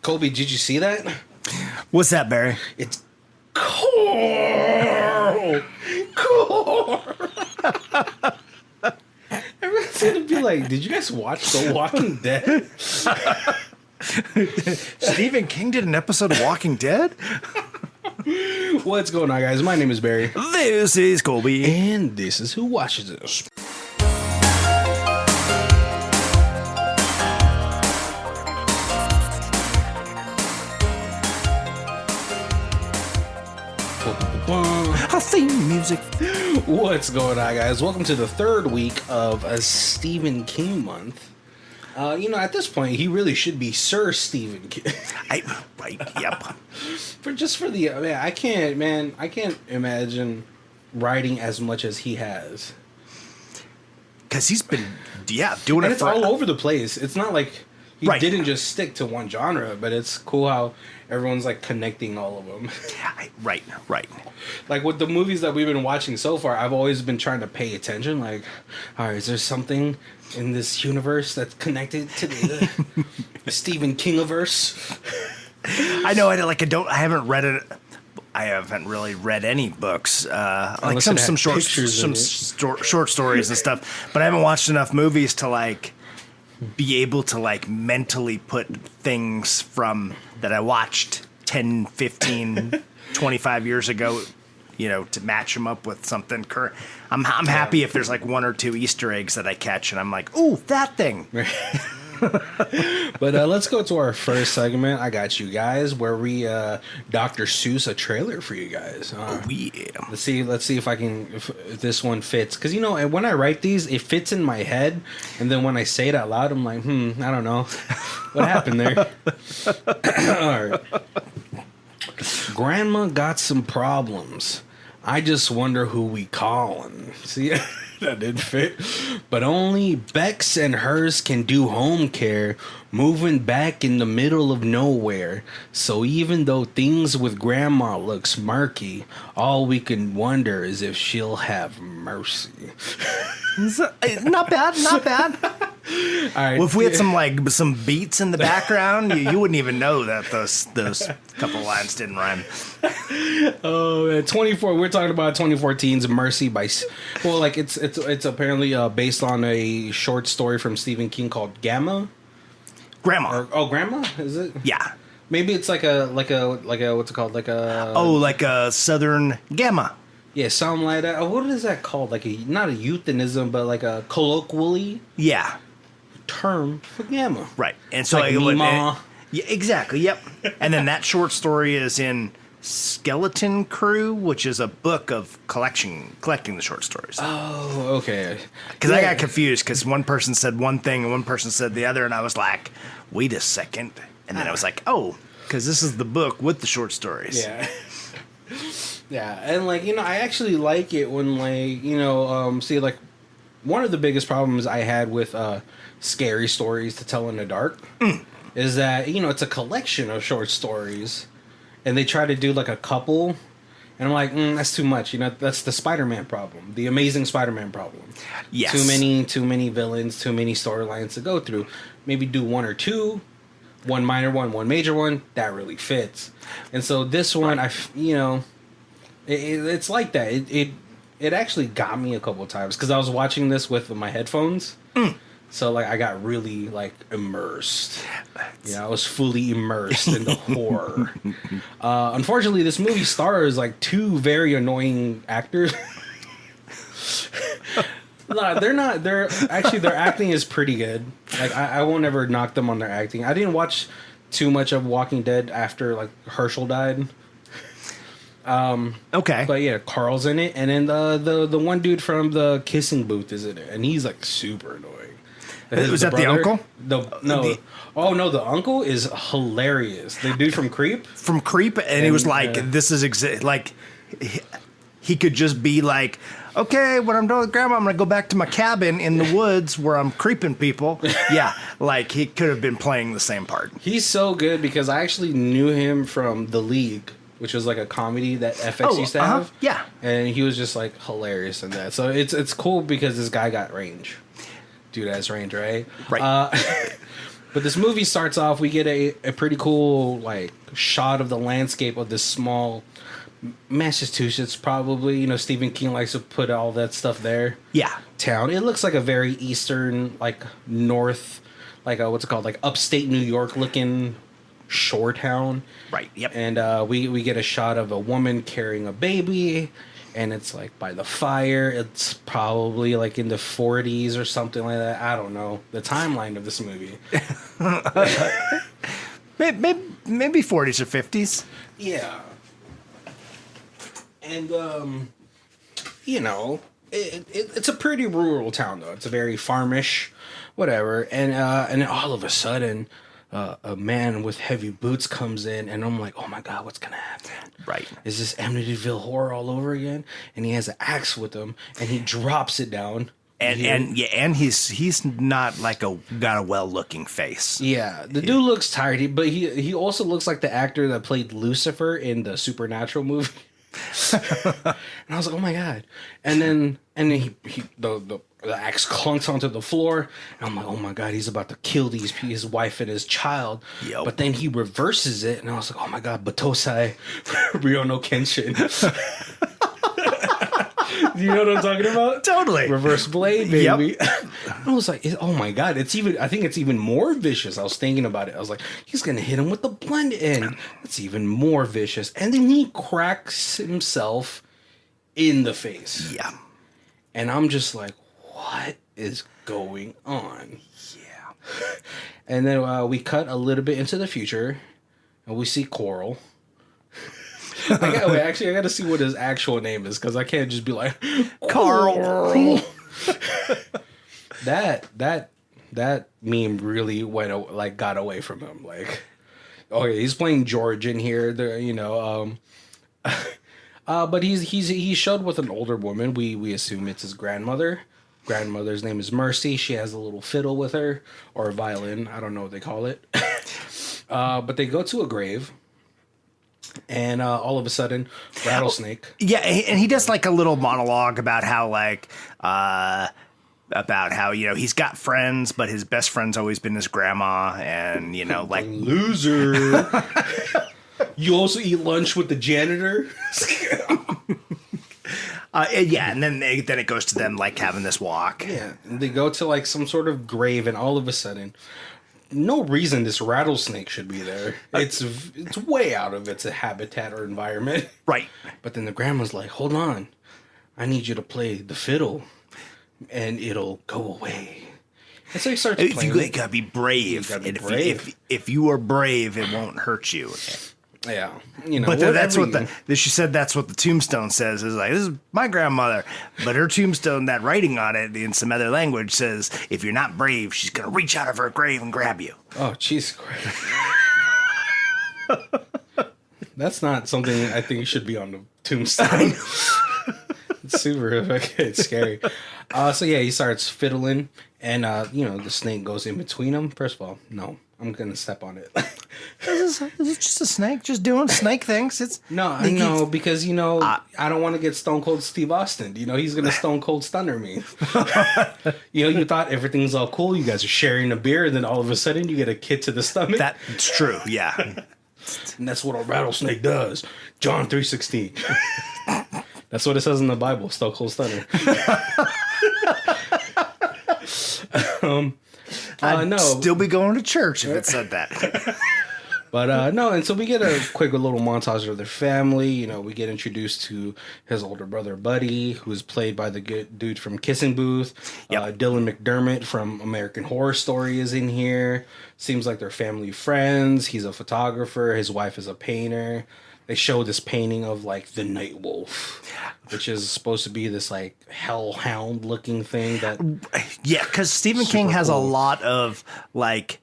Colby, did you see that? What's that, Barry? It's Coral. Everyone's gonna be like, did you guys watch The Walking Dead? Stephen King did an episode of Walking Dead? What's going on, guys? My name is Barry. This is Colby. And this is Who Watches This. I theme music. What's going on, guys? Welcome to the third week of a Stephen King month. At this point, he really should be Sir Stephen King. Yep. I can't imagine writing as much as he has. Because he's been, doing And it it's for... all over the place. It's not like he Right. didn't just stick to one genre, but it's cool how everyone's like connecting all of them. Right. Like with the movies that we've been watching so far, I've always been trying to pay attention. Like, all right, is there something in this universe that's connected to the Stephen Kingiverse? I know. I haven't read it. I haven't really read any books, like some short stories and stuff. But I haven't watched enough movies to like be able to like mentally put things from that I watched 10, 15, 25 years ago, to match them up with something current. I'm happy if there's like one or two Easter eggs that I catch and I'm like, ooh, that thing. But let's go to our first segment. I got you guys, where we Dr. Seuss a trailer for you guys. Let's see if this one fits. Because when I write these, it fits in my head, and then when I say it out loud, I'm like, I don't know what happened there. All right. Grandma got some problems. I just wonder who we callin'. See, that didn't fit. But only Bex and hers can do home care, moving back in the middle of nowhere. So even though things with Grandma looks murky, all we can wonder is if she'll have mercy. Not bad. All right. Well, if we had some beats in the background, you wouldn't even know that those couple lines didn't rhyme. Oh, 24. We're talking about 2014's Mercy by. Well, like it's apparently based on a short story from Stephen King called Grandma. Grandma? Is it? Yeah. Maybe it's like a what's it called? Like a Southern Gamma. Yeah, something like that. What is that called? Like not a euphemism, but like a colloquially term for gamma. Right. And so like Meemaw. Yeah, exactly. Yep. And then that short story is in Skeleton Crew, which is a book of collecting the short stories. Oh, okay. Because I got confused because one person said one thing and one person said the other, and I was like, wait a second. And then I was like, oh, because this is the book with the short stories. Yeah. Yeah, and I actually like it when one of the biggest problems I had with scary stories to tell in the dark is that it's a collection of short stories, and they try to do like a couple, and I'm like, that's too much. That's the Spider-Man problem, the Amazing Spider-Man problem. Yes. Too many villains, too many storylines to go through. Maybe do one or two, one minor one, one major one. That really fits. And so this one, it's like that. It actually got me a couple of times because I was watching this with my headphones. So I got really immersed. I was fully immersed in the horror. Unfortunately, this movie stars two very annoying actors. No, they're not. Their acting is pretty good. I won't ever knock them on their acting. I didn't watch too much of Walking Dead after Herschel died. Okay. But yeah, Carl's in it, and then the one dude from the Kissing Booth is in it, and he's super annoying. Was that the uncle? The uncle is hilarious. The dude from Creep. And he was like, "This is he could just be like, okay, when I'm done with Grandma, I'm gonna go back to my cabin in the woods where I'm creeping people." Yeah, he could have been playing the same part. He's so good because I actually knew him from The League, which was a comedy that FX used to have. Yeah. And he was just hilarious in that. So it's cool because this guy got range. Dude has range, right? Right. But this movie starts off, we get a pretty cool like shot of the landscape of this small Massachusetts, probably. You know, Stephen King likes to put all that stuff there. Yeah. Town. It looks like a very eastern, like north, like what's it called? Like upstate New York looking shore town. Right. Yep. And we get a shot of a woman carrying a baby, and it's like by the fire. It's probably like in the 40s or something like that. I don't know the timeline of this movie. Maybe 40s or 50s. Yeah. And you know, it's a pretty rural town though. It's a very farmish, whatever. And all of a sudden, a man with heavy boots comes in, and I'm like, oh my god, what's gonna happen? Right? Is this Amityville Horror all over again? And he has an axe with him, and he drops it down. And he's not like got a well looking face. Yeah, the dude looks tired, but he also looks like the actor that played Lucifer in the Supernatural movie. And I was like, oh my god. And then the axe clunks onto the floor, and I'm like, oh my god, he's about to kill his wife and his child. Yep. But then he reverses it, and I was like, oh my god, Batosai Ryo no Kenshin. Do you know what I'm talking about? Totally. Reverse blade, baby. Yep. I was like, oh my god, I think it's even more vicious. I was thinking about it. I was like, he's gonna hit him with the blend end. That's even more vicious. And then he cracks himself in the face. Yeah. And I'm just like, what is going on? Yeah. And then we cut a little bit into the future, and we see Coral. I got to see what his actual name is, because I can't just be like Carl. that meme really got away from him. Like, okay, he's playing George in here. But he showed with an older woman. We assume it's his grandmother. Grandmother's name is Mercy. She has a little fiddle with her, or a violin. I don't know what they call it. But they go to a grave. And all of a sudden, rattlesnake. Yeah, and he does like a little monologue about how he's got friends, but his best friend's always been his grandma, and like loser. You also eat lunch with the janitor. And then it goes to them like having this walk. Yeah, and they go to like some sort of grave, and all of a sudden, no reason this rattlesnake should be there. It's way out of its habitat or environment. Right. But then the grandma's like, hold on. I need you to play the fiddle, and it'll go away. And so he starts playing. You gotta be brave. If you are brave, it won't hurt you. Yeah. But she said that's what the tombstone says. Is like, this is my grandmother. But her tombstone, that writing on it in some other language says, if you're not brave, she's going to reach out of her grave and grab you. Oh, Jesus Christ. That's not something I think should be on the tombstone. It's super, it's scary. So yeah, he starts fiddling, and the snake goes in between them. First of all, no. I'm gonna step on it. Is it just a snake, just doing snake things? It's because I don't want to get Stone Cold Steve Austin. He's gonna Stone Cold Stunner me. You thought everything's all cool. You guys are sharing a beer, and then all of a sudden you get a kick to the stomach. That's true. Yeah, and that's what a rattlesnake does. John 3:16. That's what it says in the Bible. Stone Cold Stunner. I'd still be going to church if it said that. But no, and so we get a quick little montage of their family. We get introduced to his older brother, Buddy, who's played by the good dude from Kissing Booth. Yep. Dylan McDermott from American Horror Story is in here. Seems like they're family friends. He's a photographer. His wife is a painter. They show this painting of like the Night Wolf, which is supposed to be this like hellhound looking thing that. Yeah, because Stephen King has a lot of like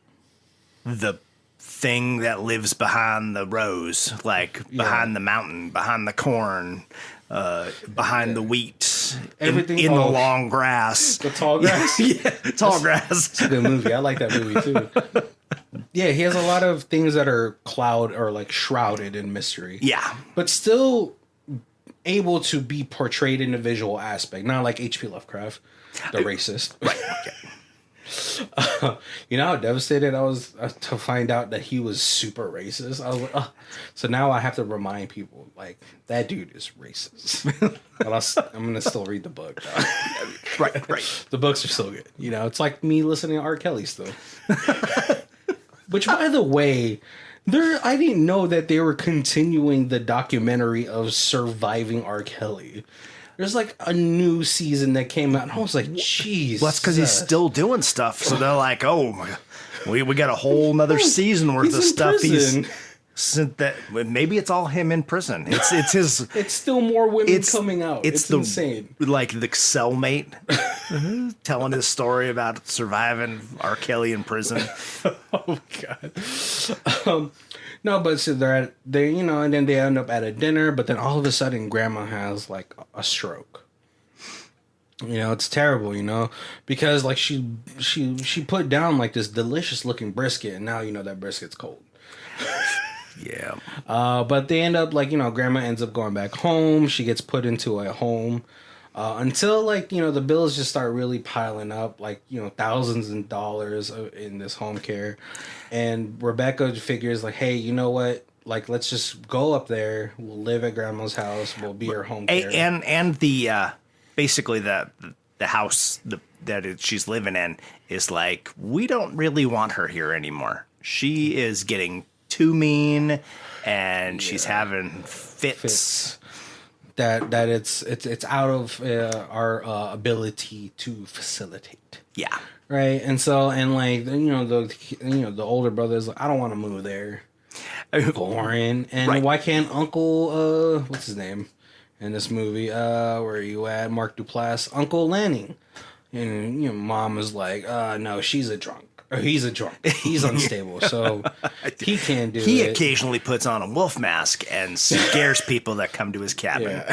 the thing that lives behind the rose, like behind the mountain, behind the corn, behind the wheat, everything in the long grass. The tall grass? Yeah, tall grass. It's a good movie. I like that movie too. Yeah, he has a lot of things that are cloud or like shrouded in mystery. Yeah. But still able to be portrayed in a visual aspect. Not like H.P. Lovecraft, the racist. Right. Okay. You know how devastated I was to find out that he was super racist. I was like, so now I have to remind people, like, that dude is racist. But I'm gonna still read the book. Right. The books are still good. You know, it's like me listening to R. Kelly still. Which, by the way, I didn't know that they were continuing the documentary of surviving R. Kelly. There's like a new season that came out, and I was like, "Jeez." Well, that's because he's still doing stuff. So they're like, "Oh my God, we got a whole nother season worth of stuff." Prison. Maybe it's all him in prison. It's his. It's still more women coming out. It's insane. Like the cellmate telling his story about surviving R. Kelly in prison. Oh God. No, but so they you know, and then they end up at a dinner, but then all of a sudden grandma has like a stroke. You know, it's terrible, you know, because like she put down like this delicious looking brisket, and now you know that brisket's cold. Yeah. But they end up like, you know, grandma ends up going back home. She gets put into a home. Until like, you know, the bills just start really piling up, like, you know, thousands of dollars in this home care. And Rebecca figures like, hey, you know what? Like, let's just go up there. We'll live at grandma's house. We'll be her home care. And the basically the house that she's living in is like, we don't really want her here anymore. She is getting too mean, and she's having fits. That it's out of our ability to facilitate. Yeah. Right. And so, and like, the older brother's like, I don't want to move there. Boring. And why can't Uncle what's his name in this movie? Where are you at? Mark Duplass, Uncle Lanning. And you know, mom is like, no, she's a drunk. Or he's a drunk. He's unstable, so he can't do it. He occasionally puts on a wolf mask and scares people that come to his cabin.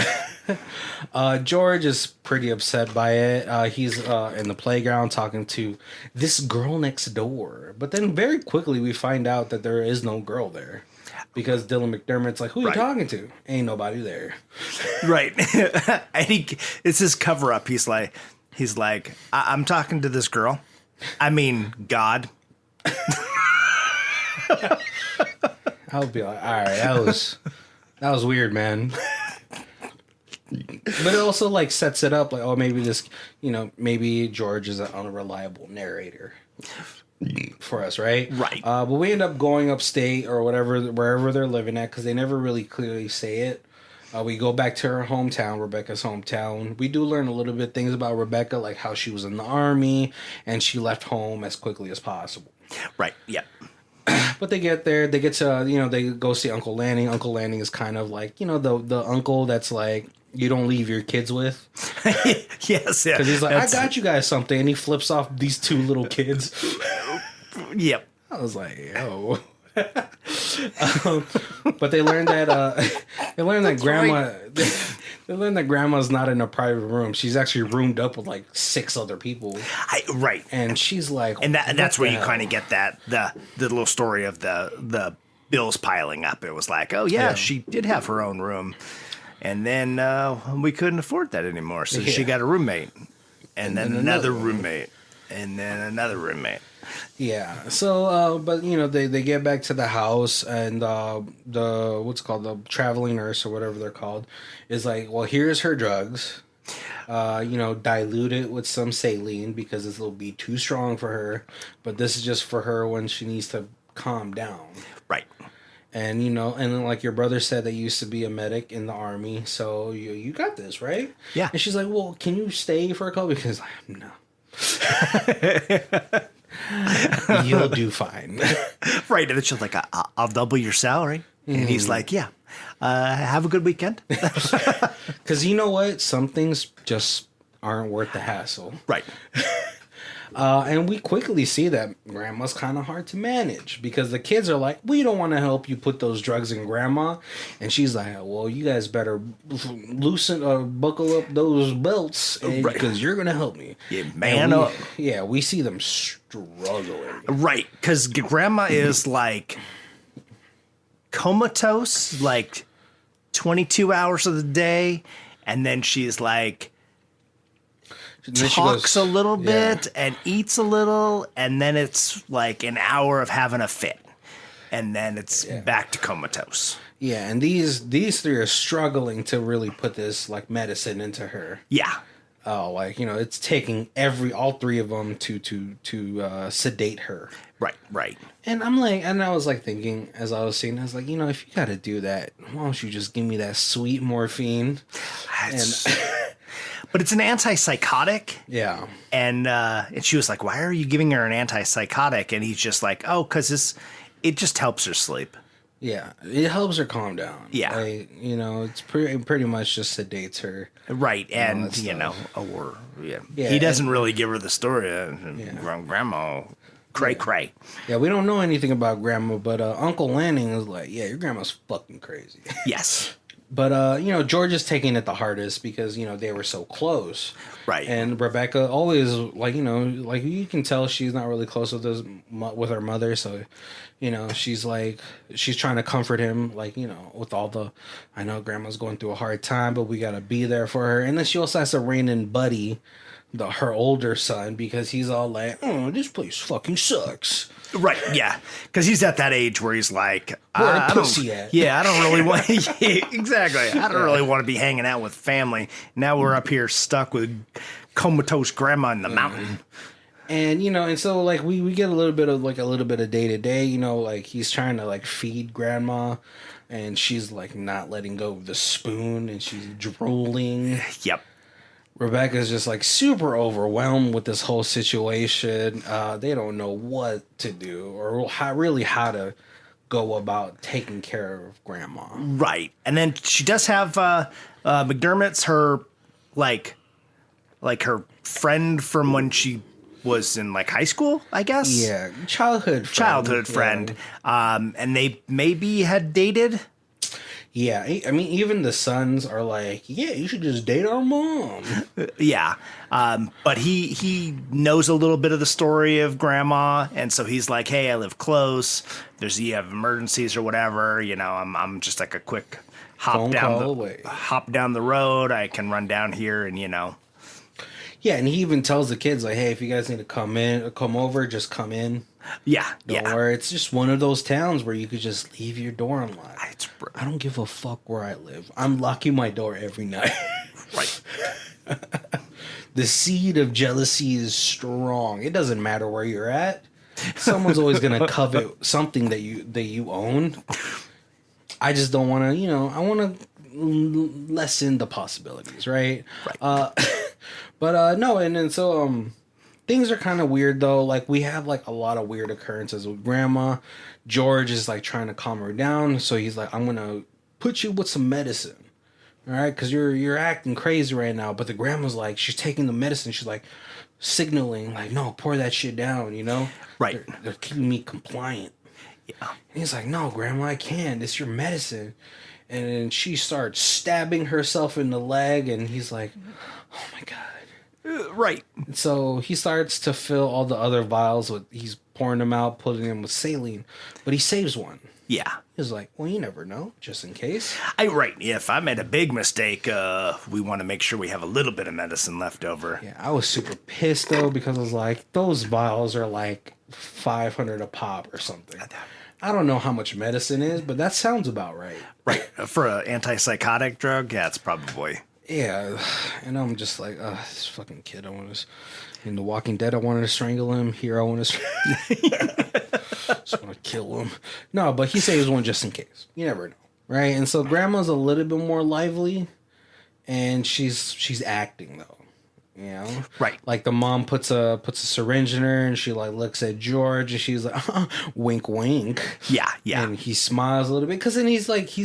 Yeah. George is pretty upset by it. He's in the playground talking to this girl next door. But then very quickly we find out that there is no girl there. Because Dylan McDermott's like, who are you talking to? Ain't nobody there. Right. And it's his cover up. He's like, I'm talking to this girl. I mean, God. I'll be like, all right, that was weird, man. But it also like sets it up like, oh, maybe this, you know, maybe George is an unreliable narrator for us, right? Right. But we end up going upstate or whatever, wherever they're living at, because they never really clearly say it. We go back to her hometown, Rebecca's hometown. We do learn a little bit things about Rebecca, like how she was in the army and she left home as quickly as possible. Right. Yeah. But they get there. They get to, you know, they go see Uncle Lanning. Uncle Lanning is kind of like, you know, the uncle that's like, you don't leave your kids with. Yes. Yeah. Because he's like, I got you guys something. And he flips off these two little kids. Yep. I was like, yo. But they learned that grandma they learned that grandma's not in a private room. She's actually roomed up with like 6 other people. Right. And she's like, and that's where you kind of get that the little story of the bills piling up. It was like, oh yeah, she did have her own room, and then we couldn't afford that anymore, so she got a roommate, and then another roommate, and then another roommate. Yeah. So, but you know, they get back to the house, and the what's called the traveling nurse or whatever they're called is like, well, here's her drugs. You know, dilute it with some saline because this will be too strong for her. But this is just for her when she needs to calm down. Right. And you know, and then, like your brother said, that you used to be a medic in the army, so you got this, right? Yeah. And she's like, well, can you stay for a couple? Because no. You'll do fine. Right. And then she's like, I'll double your salary. And he's like, yeah, have a good weekend. Because you know what? Some things just aren't worth the hassle. Right. And we quickly see that grandma's kind of hard to manage because the kids are like, we don't want to help you put those drugs in grandma. And she's like, well, you guys better loosen or buckle up those belts because you're going to help me. Yeah, man up. Yeah, we see them struggling. Right, because grandma is like comatose, like 22 hours of the day. And then she's like... talks a little bit and eats a little, and then it's like an hour of having a fit, and then it's back to comatose. Yeah, and these three are struggling to really put this like medicine into her. Yeah. Oh, like, you know, it's taking all three of them to sedate her. Right. And I'm like, and I was like thinking as I was seeing, I was like, you know, if you got to do that, why don't you just give me that sweet morphine? But it's an antipsychotic. Yeah. And she was like, why are you giving her an antipsychotic? And he's just like, oh, because it just helps her sleep. Yeah, it helps her calm down. Yeah. Like, you know, it's pretty much just sedates her. Right, and, he doesn't really give her the story. Grandma, cray. Yeah, we don't know anything about Grandma, but Uncle Lanning is like, yeah, your grandma's fucking crazy. Yes. But, you know, George is taking it the hardest because, you know, they were so close. Right. And Rebecca always, like, you know, like you can tell she's not really close with her mother. So, you know, she's trying to comfort him, like, you know, with I know Grandma's going through a hard time, but we got to be there for her. And then she also has to rein in Buddy, her older son, because he's all like, oh, this place fucking sucks. Right, yeah, because he's at that age where he's like, where a pussy at? Yeah, I don't really want. Exactly, I don't really want to be hanging out with family. Now we're up here stuck with comatose grandma in the mountain. And, you know, and so like we get a little bit of day to day. You know, like he's trying to like feed grandma, and she's like not letting go of the spoon, and she's drooling. Yep. Rebecca's just like super overwhelmed with this whole situation. They don't know what to do or how to go about taking care of grandma. Right. And then she does have McDermott's her like her friend from when she was in like high school, I guess. Yeah, childhood friend. And they maybe had dated. Yeah, I mean, even the sons are like, yeah, you should just date our mom. Yeah, but he knows a little bit of the story of grandma, and so he's like, hey, I live close. You have emergencies or whatever, you know, I'm just like a quick hop down the road. I can run down here, and you know. Yeah, and he even tells the kids like, hey, if you guys need to come over, just come in. Yeah, Don't worry. It's just one of those towns where you could just leave your door unlocked. I don't give a fuck where I live. I'm locking my door every night. Right. The seed of jealousy is strong. It doesn't matter where you're at. Someone's always gonna covet something that you own. I just don't want to. You know, I want to lessen the possibilities. Right. But no, and then so things are kind of weird though. Like we have like a lot of weird occurrences with grandma. George is like trying to calm her down, so he's like, I'm gonna put you with some medicine, all right? Because you're acting crazy right now. But the grandma's like, she's taking the medicine. She's like signaling like, no, pour that shit down. You know, right? They're keeping me compliant. Yeah. And he's like, no, grandma, I can't. It's your medicine. And then she starts stabbing herself in the leg, and he's like, oh my god. Right. So he starts to fill all the other vials he's pouring them out, putting them with saline, but he saves one. Yeah. He's like, well, you never know, just in case. Right. If I made a big mistake, we want to make sure we have a little bit of medicine left over. Yeah, I was super pissed though, because I was like, those vials are like $500 a pop or something. I don't know how much medicine is, but that sounds about right. Right. For an antipsychotic drug, yeah, it's probably. Yeah, and I'm just like, this fucking kid. In The Walking Dead, I wanted to strangle him. Here, I want to just want to kill him. No, but he saves one just in case. You never know, right? And so Grandma's a little bit more lively, and she's acting though, you know, right? Like the mom puts a syringe in her, and she like looks at George, and she's like, wink, wink. Yeah. And he smiles a little bit because then he's like, he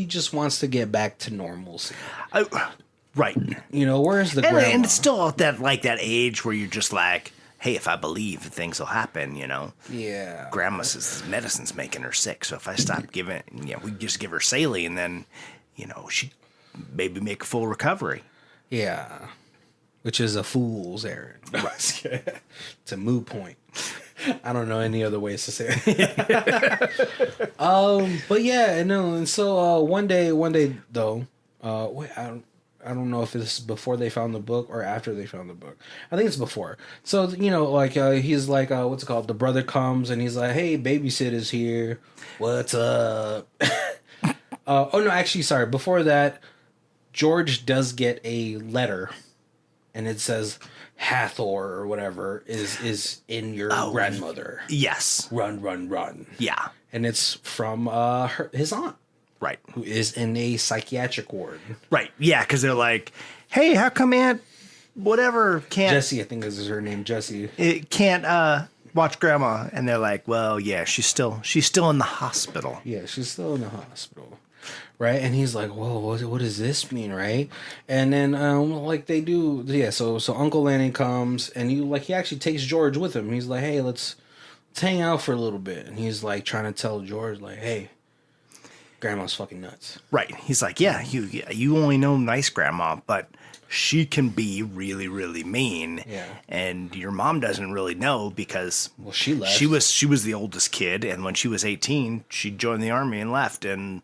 just wants to get back to normalcy. Right. You know, where's the grandma? And it's still at that age where you're just like, hey, if I believe, things will happen, you know? Yeah. Grandma says medicine's making her sick, so if I stop giving it, we just give her saline, and then, you know, she maybe make a full recovery. Yeah. Which is a fool's errand. It's a moot point. I don't know any other ways to say it. But yeah, no, and so one day though, I don't know if this is before they found the book or after they found the book. I think it's before. So, you know, like, he's like, what's it called? The brother comes and he's like, hey, babysitter's here. What's up? Oh, no, actually, sorry. Before that, George does get a letter and it says Hathor or whatever is in your grandmother. Yes. Run. Yeah. And it's from his aunt. Right. Who is in a psychiatric ward. Right. Yeah, because they're like, hey, how come Aunt whatever can't... Jessie, I think is her name, Jessie. It can't watch Grandma. And they're like, well, yeah, she's still in the hospital. Yeah, she's still in the hospital. Right? And he's like, whoa, what does this mean, right? And then, like, they do... Yeah, so Uncle Lanny comes, and he actually takes George with him. He's like, hey, let's hang out for a little bit. And he's, like, trying to tell George, like, hey... Grandma's fucking nuts. Right. He's like, yeah, you only know nice grandma, but she can be really, really mean. Yeah. And your mom doesn't really know because she left. She was the oldest kid, and when she was 18, she joined the army and left, and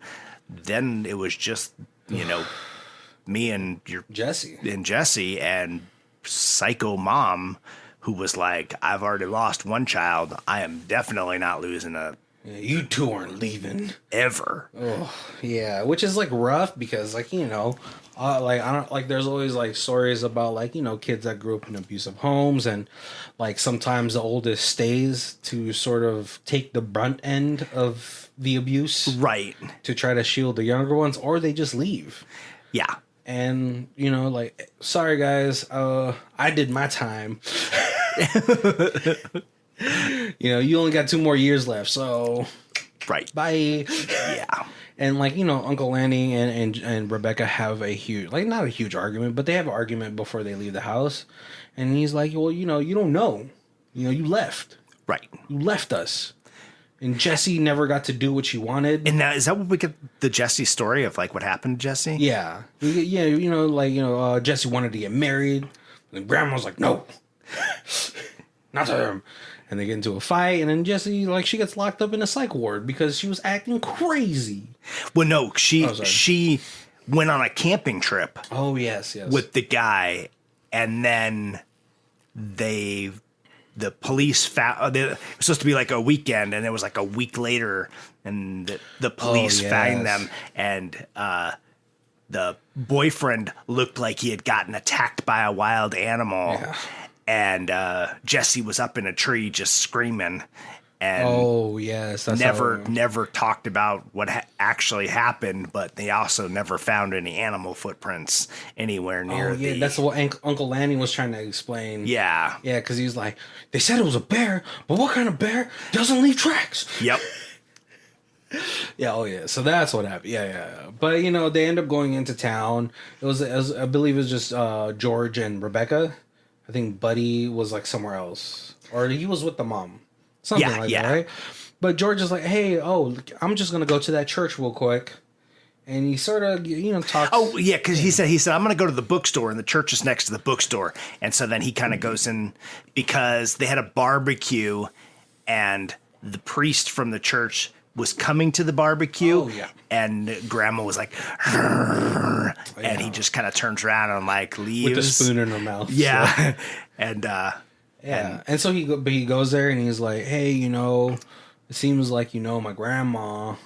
then it was just, you know, me and your Jesse and psycho mom who was like, I've already lost one child. I am definitely not losing a... Yeah, you two aren't leaving ever. Oh yeah, which is like rough because like, you know, like I don't like there's always like stories about like, you know, kids that grew up in abusive homes and like sometimes the oldest stays to sort of take the brunt end of the abuse, right, to try to shield the younger ones, or they just leave. Yeah. And you know, like, sorry guys, I did my time. You know, you only got 2 more years left, so right, bye. Yeah. And like, you know, Uncle Lanny and Rebecca have a huge, like, not a huge argument, but they have an argument before they leave the house. And he's like, well, you know, you don't know, you know, you left, right? You left us. And Jessie never got to do what she wanted. And now, is that what we get the Jessie story of like what happened to Jessie? Yeah, yeah, you know, like, you know, Jessie wanted to get married, and Grandma's like, no, not to him. And they get into a fight, and then Jessie, like, she gets locked up in a psych ward because she was acting crazy. Well, no, she went on a camping trip. Oh, yes. With the guy, and then the police found... it was supposed to be like a weekend, and it was like a week later, and the police found them, and the boyfriend looked like he had gotten attacked by a wild animal. Yeah. And Jessie was up in a tree just screaming, and that's never talked about what actually happened. But they also never found any animal footprints anywhere near. That's what Uncle Lanny was trying to explain. Yeah, because he was like, they said it was a bear, but what kind of bear doesn't leave tracks? Yep. Yeah. So that's what happened. Yeah. But you know, they end up going into town. It was I believe it was just George and Rebecca. I think Buddy was like somewhere else, or he was with the mom, something like that, right? But George is like, "Hey, I'm just gonna go to that church real quick," and he sort of, you know, talks. Oh yeah, because he said I'm gonna go to the bookstore, and the church is next to the bookstore, and so then he kind of goes in because they had a barbecue, and the priest from the church was coming to the barbecue, and Grandma was like, and he just kind of turns around and like leaves with the spoon in her mouth. Yeah, and so he goes there and he's like, hey, you know, it seems like you know my grandma,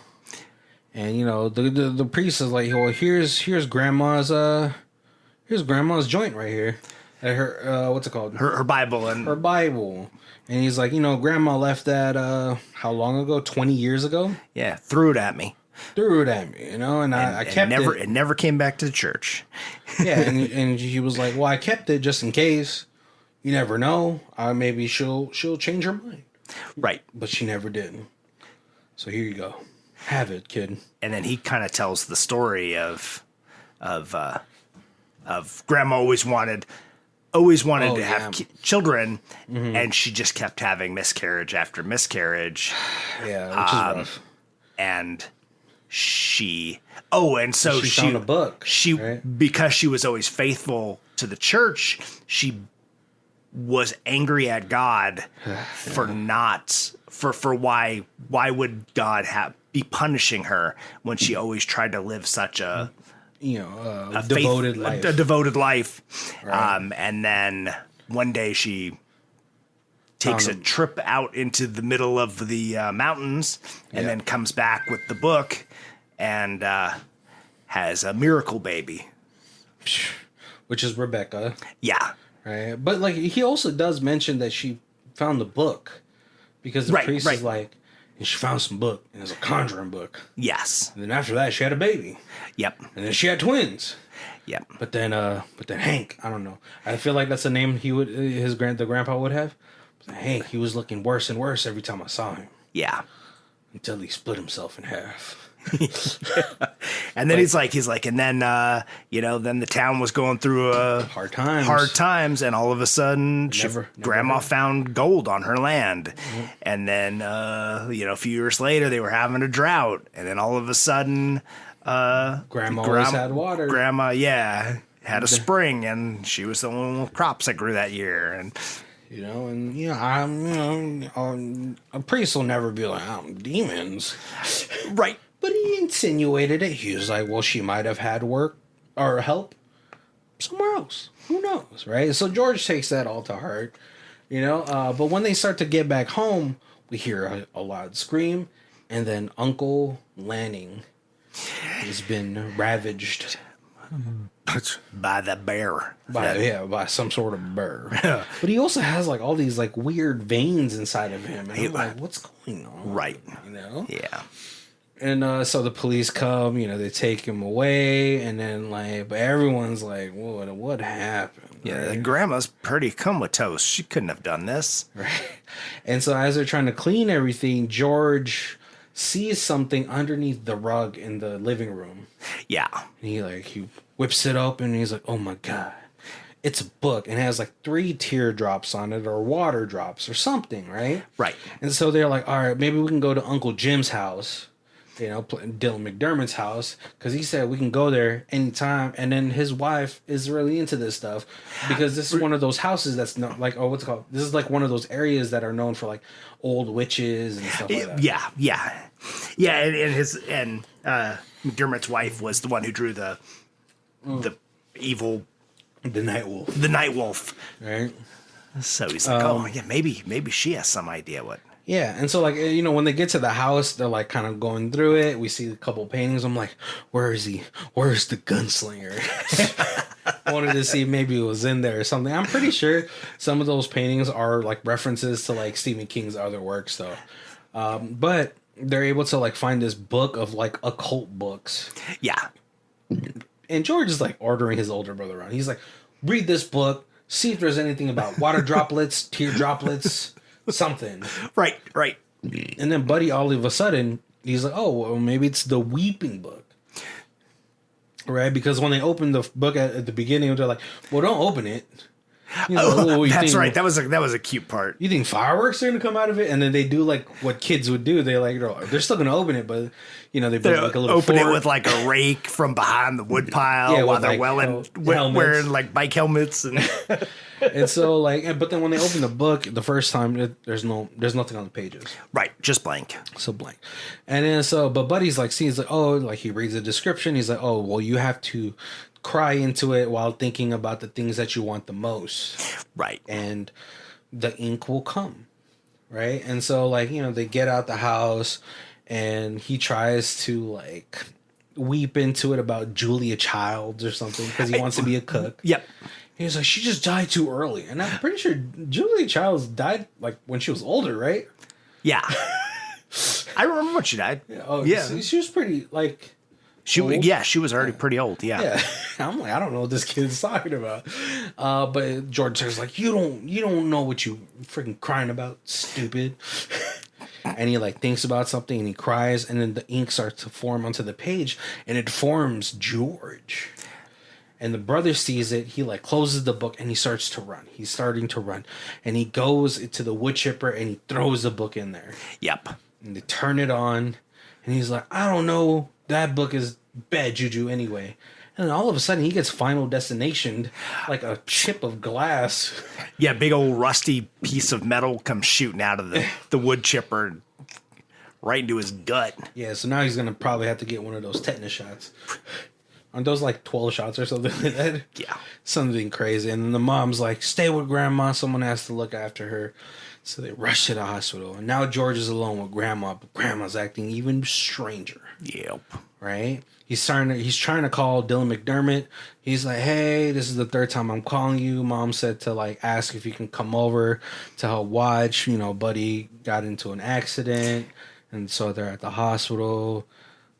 and you know the priest is like, well, here's grandma's joint right here, at her what's it called, her Bible And he's like, you know, Grandma left that, how long ago? 20 years ago? Yeah, threw it at me, you know, and I kept it. It never came back to the church. Yeah, and he was like, well, I kept it just in case. You never know. Maybe she'll change her mind. Right. But she never did. So here you go. Have it, kid. And then he kind of tells the story of Grandma always wanted to have children, and she just kept having miscarriage after miscarriage. Yeah, which is rough. And she found a book. Because she was always faithful to the church, she was angry at God for why would God be punishing her when she always tried to live such a devoted life. A devoted life. Right. And then one day she takes a trip out into the middle of the mountains and then comes back with the book and has a miracle baby. Which is Rebecca. Yeah. Right. But like he also does mention that she found the book because the priest is like, and she found some book and it's a conjuring book. Yes. And then after that she had a baby. Yep. And then she had twins. Yep. But then Hank, I don't know. I feel like that's a name the grandpa would have. But Hank, he was looking worse and worse every time I saw him. Yeah. Until he split himself in half. And then he's like, and then then the town was going through hard times, and all of a sudden, Grandma found gold on her land, and then a few years later they were having a drought, and then all of a sudden, Grandma always had water. Grandma, had a spring, and she was the only crops that grew that year, and. A priest will never be like, I'm demons. Right. But he insinuated it. He was like, well, she might have had work or help somewhere else. Who knows, right? So George takes that all to heart, But when they start to get back home, we hear a loud scream. And then Uncle Lanning has been ravaged. By the bear. By some sort of bear. But he also has like all these like weird veins inside of him. And I'm like, what's going on? Right. Yeah. And so the police come, they take him away, and then but everyone's like, what happened? Yeah, right? Grandma's pretty comatose. She couldn't have done this. Right. And so as they're trying to clean everything, George sees something underneath the rug in the living room. Yeah. And he whips it open, and he's like, oh my God. It's a book, and it has like 3 teardrops on it, or water drops, or something, right? Right. And so they're like, all right, maybe we can go to Uncle Jim's house. Dylan McDermott's house, because he said we can go there anytime. And then his wife is really into this stuff because this is one of those houses that's not like, what's it called? This is like one of those areas that are known for like old witches and stuff like that. Yeah. And McDermott's wife was the one who drew the evil, the Night Wolf. The Night Wolf, right? So he's like, maybe she has some idea what. Yeah, and so when they get to the house, they're like kind of going through it. We see a couple paintings. I'm like, where is he? Where's the gunslinger? I wanted to see if maybe it was in there or something. I'm pretty sure some of those paintings are like references to like Stephen King's other works, though. But they're able to like find this book of like occult books. Yeah, and George is like ordering his older brother around. He's like, read this book, see if there's anything about water droplets, tear droplets. Something. Right. And then Buddy, all of a sudden, he's like, oh, well, maybe it's the Weeping Book. Right? Because when they open the book at the beginning, they're like, well, don't open it. That's right. That was a cute part. You think fireworks are going to come out of it? And then they do like what kids would do. They they're still going to open it, but they build like a little open fort. it with like a rake from behind the wood pile while they're wearing like bike helmets and. And so but then when they open the book the first time, there's nothing on the pages. Right, just blank. So blank. And then but Buddy's like, sees like, he reads the description. He's like, oh, well, you have to cry into it while thinking about the things that you want the most. Right. And the ink will come. Right. And so they get out the house, and he tries to like weep into it about Julia Childs or something because he wants to be a cook. Yep. He was like, she just died too early. And I'm pretty sure Julia Childs died like when she was older, right? Yeah. I remember when she died. Yeah. She was pretty like old. She was already pretty old. Yeah. I'm like, I don't know what this kid's talking about. But George is like, you don't know what you freaking crying about, stupid. And he like thinks about something and he cries, and then the ink starts to form onto the page, and it forms George. And the brother sees it. He like closes the book and he starts to run. He's starting to run. And he goes to the wood chipper and he throws the book in there. Yep. And they turn it on. And he's like, I don't know. That book is bad juju anyway. And then all of a sudden he gets Final Destination, like a chip of glass. Yeah, big old rusty piece of metal comes shooting out of the wood chipper right into his gut. Yeah, so now he's going to probably have to get one of those tetanus shots. Aren't those like 12 shots or something like that? Yeah. Something crazy. And then the mom's like, stay with grandma. Someone has to look after her. So they rush to the hospital. And now George is alone with grandma, but grandma's acting even stranger. Yep. Right? He's trying to call Dylan McDermott. He's like, hey, this is the third time I'm calling you. Mom said to like ask if you can come over to help watch. You know, buddy got into an accident. And so they're at the hospital.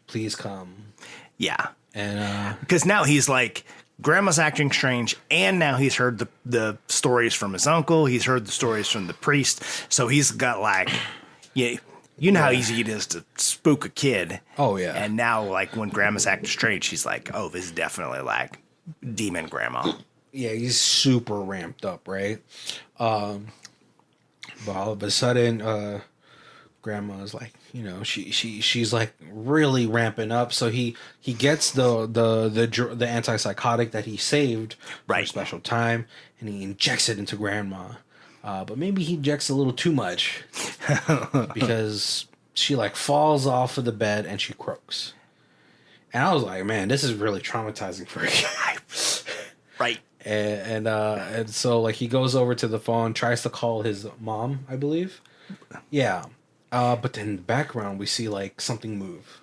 Please come. Yeah. And because now he's like, grandma's acting strange, and now he's heard the stories from his uncle. He's heard the stories from the priest. So he's got like, yeah, you know how easy it is to spook a kid. Oh yeah. And now like when grandma's acting strange, she's like, oh, this is definitely like demon grandma. Yeah, he's super ramped up, right? But all of a sudden, grandma's like, you know, she's like really ramping up. So he gets the antipsychotic that he saved for a special time, and he injects it into grandma. But maybe he injects a little too much because she like falls off of the bed and she croaks. And I was like, man, this is really traumatizing for a guy. Right. And so like he goes over to the phone, tries to call his mom, I believe. Yeah. But then in the background, we see like something move.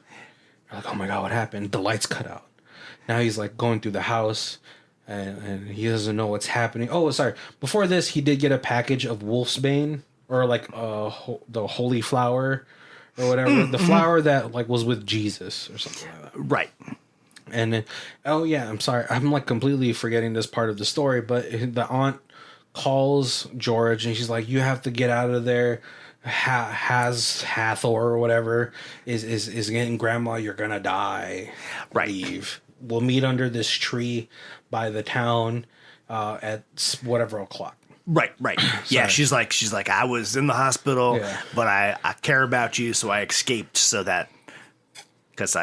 We're like, oh my God, what happened? The lights cut out. Now he's like going through the house and he doesn't know what's happening. Oh, sorry. Before this, he did get a package of wolfsbane or like the holy flower or whatever. The flower that like was with Jesus or something like that. Right. And then, oh yeah, I'm sorry. I'm like completely forgetting this part of the story, but the aunt calls George and she's like, you have to get out of there. Hathor or whatever is getting grandma. You're gonna die. Right. Leave. We'll meet under this tree by the town at whatever o'clock. Right. Yeah, she's like, I was in the hospital, but I care about you, so I escaped so that because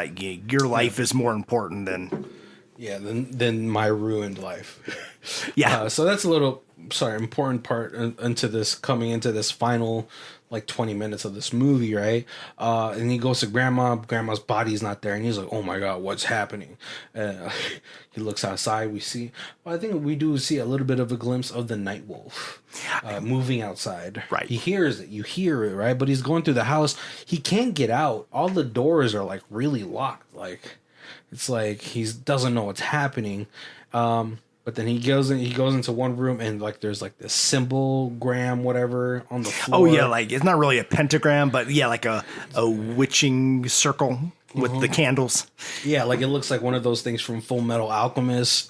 your life is more important than my ruined life. Yeah. So that's a little important part into this coming into this final like 20 minutes of this movie, right? And he goes to grandma's body's not there, and he's like, oh my God, what's happening? He looks outside, I think we do see a little bit of a glimpse of the night wolf moving outside. Right. He hears it, you hear it, right? But he's going through the house, he can't get out, all the doors are like really locked, like it's like he doesn't know what's happening. But then he goes into one room and like there's like this symbolgram whatever on the floor. Oh yeah, like it's not really a pentagram, but yeah, like a witching circle with the candles. Yeah, like it looks like one of those things from Full Metal Alchemist.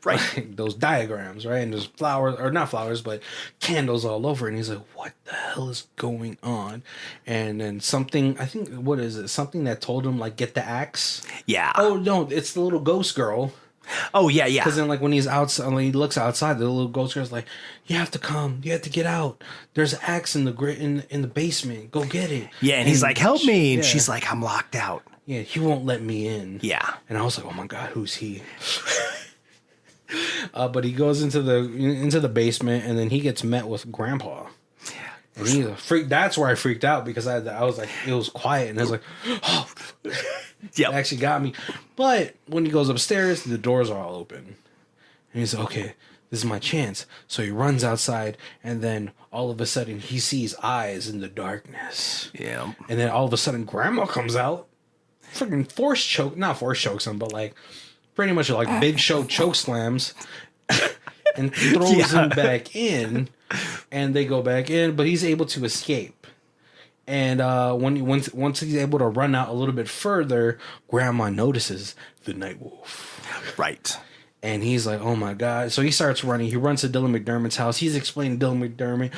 Right. Like those diagrams, right? And there's flowers, or not flowers, but candles all over. And he's like, what the hell is going on? And then something, I think, what is it? Something that told him like, get the axe. Yeah. Oh no, it's the little ghost girl. Oh yeah. Because then, like when he's outside, when he looks outside, the little ghost girl's like, "You have to come. You have to get out. There's an axe in the basement. Go get it." Yeah, and he's like, "Help me!" And she's like, "I'm locked out." Yeah, he won't let me in. Yeah, and I was like, "Oh my God, who's he?" But he goes into the basement, and then he gets met with Grandpa. And he's a freak. That's where I freaked out because I was like, it was quiet, and I was like, oh. Yep. It actually got me. But when he goes upstairs, the doors are all open. And he's like, okay, this is my chance. So he runs outside, and then all of a sudden he sees eyes in the darkness. Yeah. And then all of a sudden Grandma comes out. Freaking not force chokes him, but like pretty much like big show choke slams and throws him back in. And they go back in, but he's able to escape. And once he's able to run out a little bit further, Grandma notices the night wolf. Right. And he's like, oh my God. So he starts running. He runs to Dylan McDermott's house. He's explaining to Dylan McDermott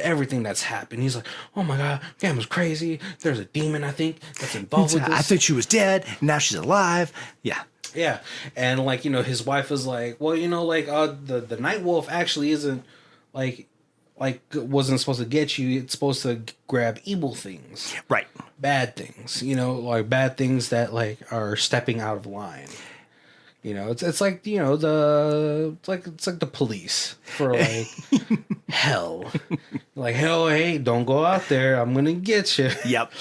everything that's happened. He's like, oh my God, Grandma's crazy. There's a demon, I think, that's involved with this. I thought she was dead. Now she's alive. Yeah. Yeah. And like, his wife is like, well, the night wolf actually isn't like wasn't supposed to get you. It's supposed to grab evil things, right? Bad things, like bad things that like are stepping out of line. It's like it's like the police for like hell. Like, hell, hey, don't go out there. I'm going to get you. Yep.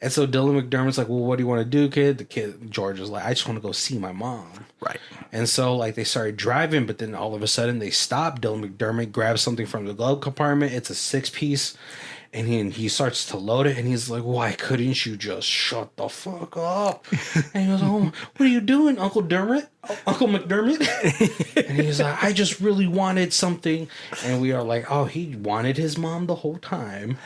And so Dylan McDermott's like, well, what do you want to do, kid? The kid, George, is like, I just want to go see my mom. Right. And so, like, they started driving, but then all of a sudden they stopped. Dylan McDermott grabs something from the glove compartment. It's a 6-piece. And he starts to load it, and he's like, why couldn't you just shut the fuck up? And he goes, oh, what are you doing, Uncle McDermott? And he's like, I just really wanted something. And we are like, oh, he wanted his mom the whole time.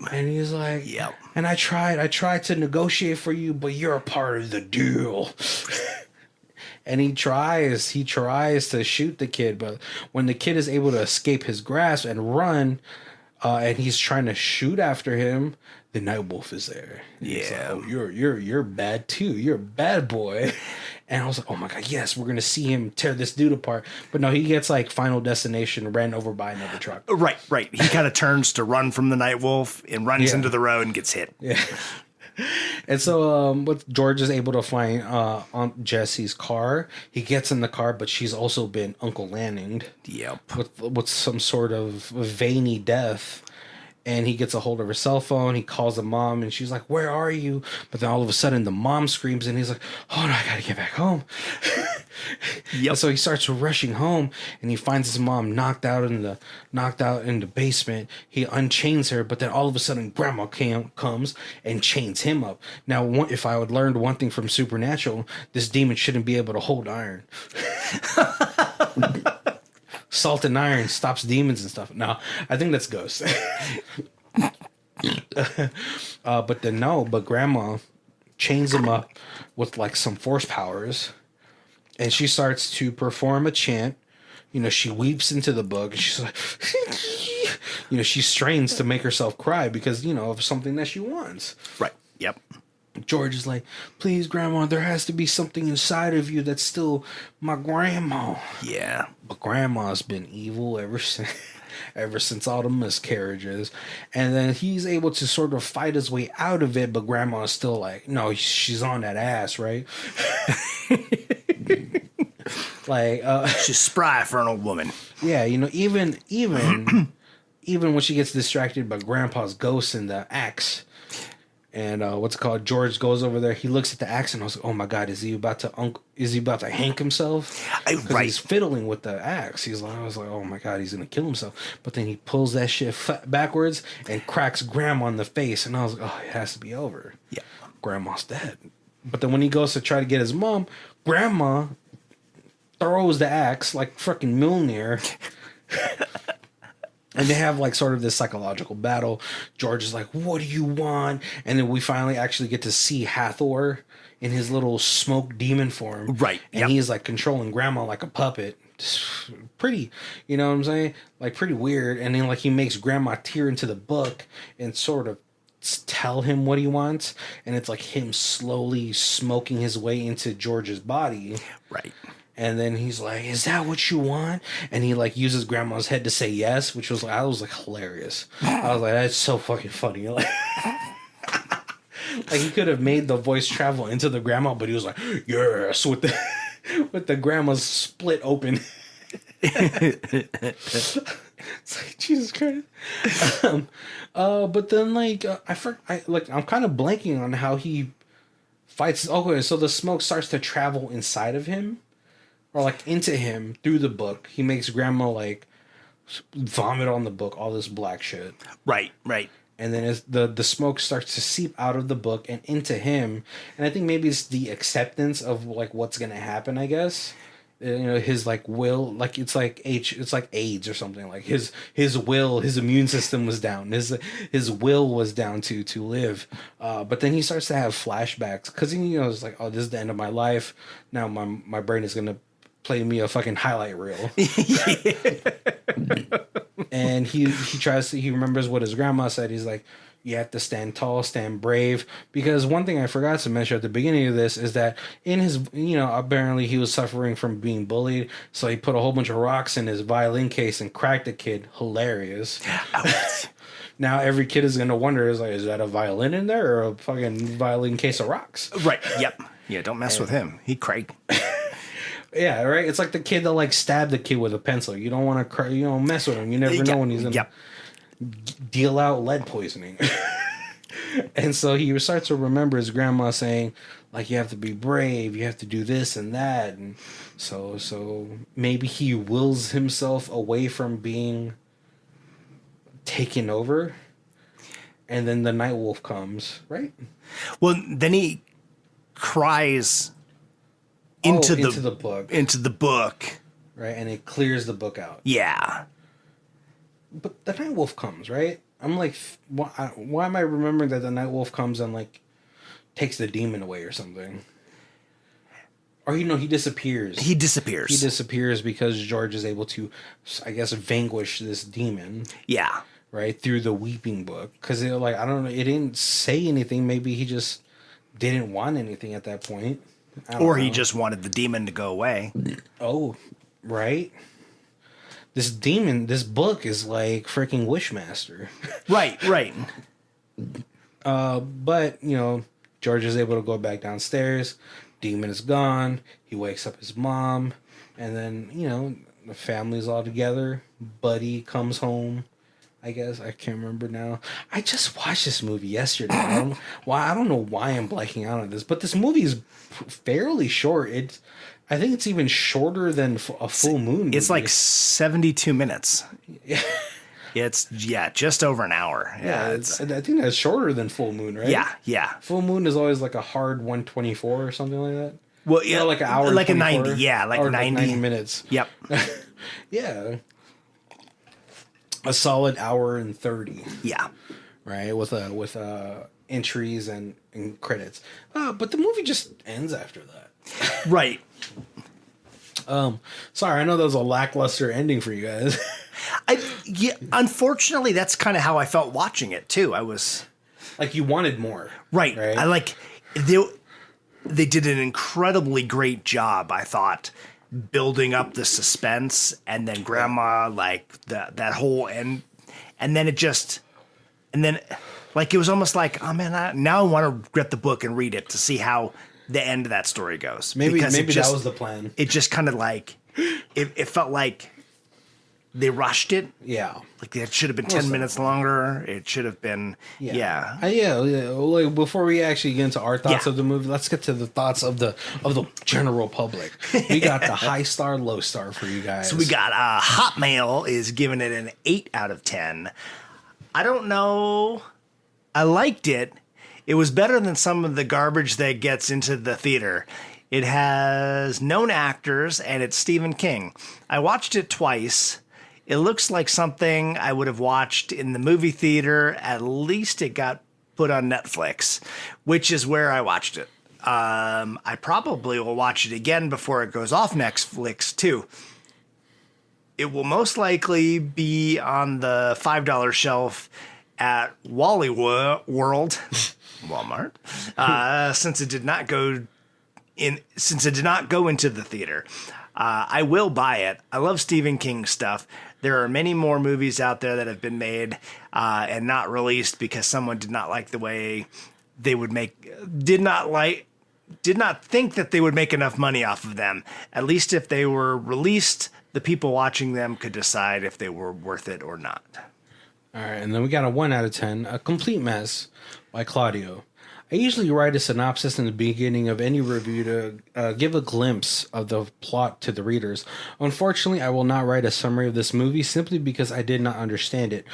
And he's like, yep. And I tried to negotiate for you, but you're a part of the deal. And he tries to shoot the kid, but when the kid is able to escape his grasp and run, and he's trying to shoot after him, the Night Wolf is there. Yeah. Like, oh, you're bad too. You're a bad boy. And I was like, oh my God, yes, we're gonna see him tear this dude apart. But no, he gets like Final Destination ran over by another truck. Right. He kind of turns to run from the Night Wolf and runs into the road and gets hit. Yeah. And so what George is able to find Aunt Jessie's car. He gets in the car, but she's also been Uncle Lanning'd. Yep. With some sort of veiny death. And he gets a hold of her cell phone. He calls the mom, and she's like, where are you? But then all of a sudden, the mom screams, and he's like, oh, no, I got to get back home. Yep. And so he starts rushing home, and he finds his mom knocked out in the basement. He unchains her, but then all of a sudden, Grandma comes and chains him up. Now, if I would learned one thing from Supernatural, this demon shouldn't be able to hold iron. Salt and iron stops demons and stuff. No, I think that's ghosts. But Grandma chains him up with like some force powers, and she starts to perform a chant. You know, she weeps into the book, and she's like, you know, she strains to make herself cry because, you know, of something that she wants. Right. Yep. George is like, please, Grandma, there has to be something inside of you that's still my grandma. Yeah. But Grandma's been evil ever since all the miscarriages. And then he's able to sort of fight his way out of it, but Grandma's still like, no, she's on that ass, right? Like, she's spry for an old woman. Yeah, you know, even when she gets distracted by Grandpa's ghost and the axe. And George goes over there. He looks at the axe and I was like, "Oh my God, is he about to hank himself?" Because he's fiddling with the axe. I was like, "Oh my God, he's gonna kill himself." But then he pulls that shit backwards and cracks Grandma in the face. And I was like, "Oh, it has to be over. Yeah, Grandma's dead." But then when he goes to try to get his mom, Grandma throws the axe like fucking Mjolnir. And they have like sort of this psychological battle. George is like, what do you want? And then we finally actually get to see Hathor in his little smoke demon form. Right. And he's like controlling Grandma like a puppet. Just pretty, you know what I'm saying? Like pretty weird. And then like he makes Grandma tear into the book and sort of tell him what he wants. And it's like him slowly smoking his way into George's body. Right. And then he's like, is that what you want? And he like uses Grandma's head to say yes, which was like hilarious. I was like, that's so fucking funny. Like, like he could have made the voice travel into the grandma, but he was like, yes, with the grandma's split open. It's like, Jesus Christ. But then I'm kind of blanking on how he fights. Okay, so the smoke starts to travel inside of him. Or like into him through the book. He makes Grandma like vomit on the book, all this black shit. Right. And then as the smoke starts to seep out of the book and into him. And I think maybe it's the acceptance of like what's gonna happen, I guess. You know, his like will, like it's like AIDS or something. Like his will, his immune system was down. His will was down to live. But then he starts to have flashbacks because he knows like, oh, this is the end of my life. Now my brain is gonna play me a fucking highlight reel. And he remembers what his grandma said. He's like, you have to stand tall, stand brave. Because one thing I forgot to mention at the beginning of this is that in his, apparently he was suffering from being bullied. So he put a whole bunch of rocks in his violin case and cracked the kid. Hilarious. Now every kid is going to wonder, is that a violin in there or a fucking violin case of rocks? Right. Yep. Yeah, don't mess with him. He cracked. Yeah, right. It's like the kid that like stabbed the kid with a pencil. You don't want to, mess with him. You never know when he's gonna deal out lead poisoning. And so he starts to remember his grandma saying, like, you have to be brave, you have to do this and that, and so maybe he wills himself away from being taken over, and then the night wolf comes, right? Well, then he cries into the book, right, and it clears the book out. Yeah, but the night wolf comes, right? I'm like, why am I remembering that the night wolf comes and like takes the demon away or something? Or he disappears. He disappears because George is able to, I guess, vanquish this demon. Yeah. Right, through the weeping book. Because like, I don't know, it didn't say anything. Maybe he just didn't want anything at that point. Or he just wanted the demon to go away. Oh, right. This book is like freaking Wishmaster. Right. But, George is able to go back downstairs. Demon is gone. He wakes up his mom. And then, the family's all together. Buddy comes home. I guess. I can't remember now. I just watched this movie yesterday. I don't know why I'm blanking out on this. But this movie is fairly short. I think it's even shorter than a full moon movie. It's like 72 minutes. Yeah. It's, just over an hour. Yeah, I think that's shorter than full moon, right? Yeah. Full moon is always like a hard 124 or something like that. Well, yeah. Like an hour. Like a 90. Yeah, like 90 minutes. Yep. Yeah. A solid hour and 30. Yeah. Right? With entries and credits. But the movie just ends after that. Right. Sorry, I know that was a lackluster ending for you guys. Unfortunately, that's kind of how I felt watching it too. I was like, you wanted more. Right. I like they did an incredibly great job, I thought, building up the suspense, and then grandma, like that whole end, and then it was almost like, oh man, now I want to get the book and read it to see how the end of that story goes. Maybe that was the plan. It just kind of like it felt like they rushed it. Yeah, like it should have been 10 minutes longer. It should have been. Yeah. Like, before we actually get into our thoughts of the movie, let's get to the thoughts of the general public. We got the high star, low star for you guys. So we got Hotmail is giving it an 8 out of 10. I don't know. I liked it. It was better than some of the garbage that gets into the theater. It has known actors, and it's Stephen King. I watched it twice. It looks like something I would have watched in the movie theater. At least it got put on Netflix, which is where I watched it. I probably will watch it again before it goes off Netflix, too. It will most likely be on the $5 shelf at Wally World, Walmart, since it did not go into the theater. I will buy it. I love Stephen King stuff. There are many more movies out there that have been made and not released because someone did not like the way they would did not think that they would make enough money off of them. At least if they were released, the people watching them could decide if they were worth it or not. All right, and then we got a 1 out of 10, A Complete Mess by Claudio. I usually write a synopsis in the beginning of any review to give a glimpse of the plot to the readers. Unfortunately, I will not write a summary of this movie simply because I did not understand it.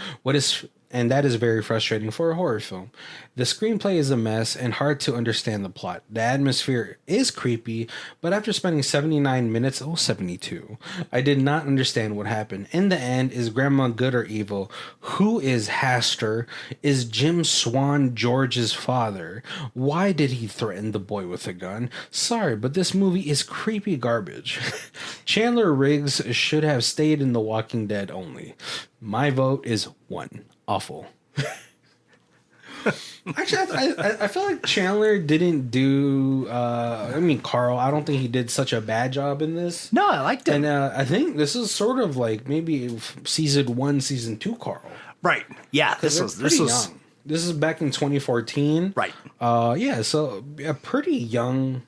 And that is very frustrating for a horror film. The screenplay is a mess and hard to understand the plot. The atmosphere is creepy, but after spending 79 minutes, 72, I did not understand what happened. In the end, is Grandma good or evil? Who is Haster? Is Jim Swan George's father? Why did he threaten the boy with a gun? Sorry, but this movie is creepy garbage. Chandler Riggs should have stayed in The Walking Dead only. My vote is 1. Awful. Actually, I feel like Chandler didn't do. Carl. I don't think he did such a bad job in this. No, I liked it, and I think this is sort of like maybe season 1, season 2 Carl. Right. Yeah. This was young. This is back in 2014. Right. So a pretty young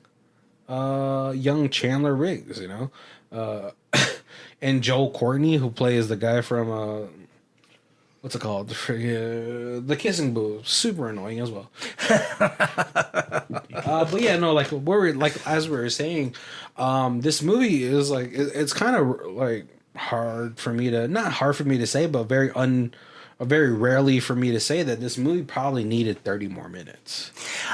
young Chandler Riggs, and Joel Courtney, who plays the guy from what's it called? The Kissing Booth. Super annoying as well. But yeah, no, like as we were saying, this movie is like it's kind of like hard for me to not hard for me to say, but very rarely for me to say that this movie probably needed 30 more minutes.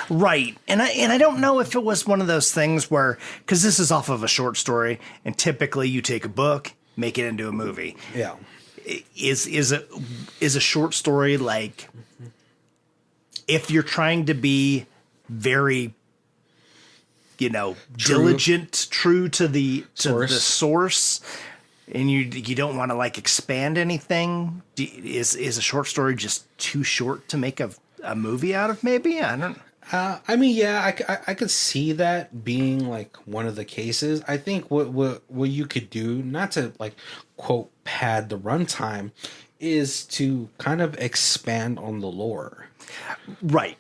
Right. And I don't know if it was one of those things where, because this is off of a short story, and typically you take a book, make it into a movie. Yeah. Is a short story like, if you're trying to be very, diligent, true to the source, and you don't want to like expand anything, is a short story just too short to make a movie out of? Maybe I don't. I mean, yeah, I could see that being like one of the cases. I think what you could do, not to like quote pad the runtime, is to kind of expand on the lore. Right.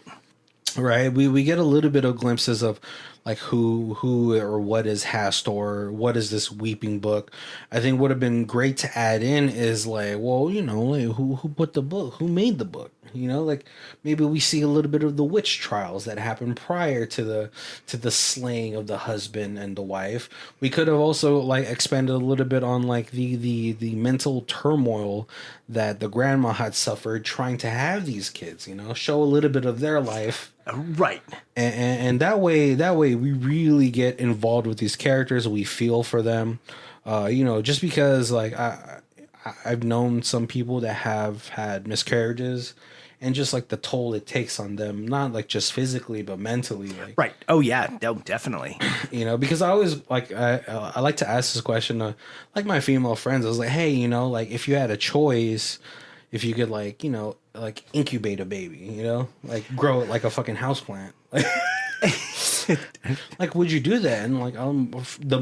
We get a little bit of glimpses of like who or what is Hastor, what is this weeping book. I think would have been great to add in is like, well, like who put the book, who made the book, like maybe we see a little bit of the witch trials that happened prior to the slaying of the husband and the wife. We could have also like expanded a little bit on like the mental turmoil that the grandma had suffered trying to have these kids, show a little bit of their life. Right. And that way we really get involved with these characters. We feel for them, just because like I've known some people that have had miscarriages, and just like the toll it takes on them, not like just physically, but mentally. Like, right. Oh yeah, no, definitely. Because I always like, I like to ask this question to like my female friends. I was like, hey, like if you had a choice, if you could like, like incubate a baby, like grow it like a fucking houseplant. Like, would you do that? And like,